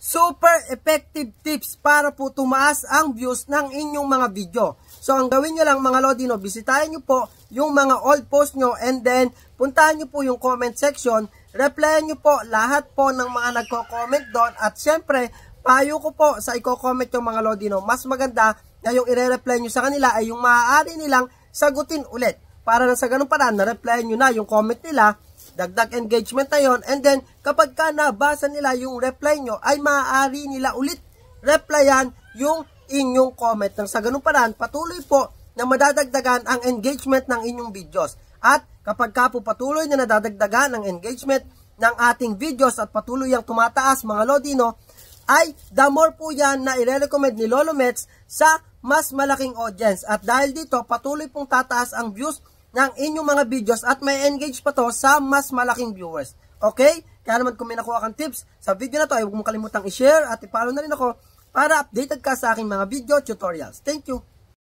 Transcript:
super effective tips para po tumaas ang views ng inyong mga video. So, ang gawin nyo lang mga Lodi, no, bisitahin nyo po yung mga old post nyo and then puntahan nyo po yung comment section. Replyan nyo po lahat po ng mga nagko-comment doon. At syempre, payo ko po sa i-comment yung mga Lodi, no, mas maganda na yung i-reply nyo sa kanila ay yung maaari nilang sagutin ulit. Para na sa ganun paraan, na-replyan nyo na yung comment nila, dagdag engagement na yon, and then kapag ka nabasa nila yung reply nyo, ay maaari nila ulit replyan yung inyong comment. Nang sa ganun paraan, patuloy po na madadagdagan ang engagement ng inyong videos. At kapag ka po patuloy na nadadagdagan ang engagement ng ating videos at patuloy ang tumataas mga Lodino, ay the more po yan na i-recommend ni Lolo Mets sa mas malaking audience. At dahil dito, patuloy pong tataas ang views ng inyong mga videos at may engage pa to sa mas malaking viewers. Okay? Kaya naman kung may nakuha kang tips sa video na to, ay huwag mong kalimutang i-share at i-follow na rin ako para updated ka sa aking mga video tutorials. Thank you!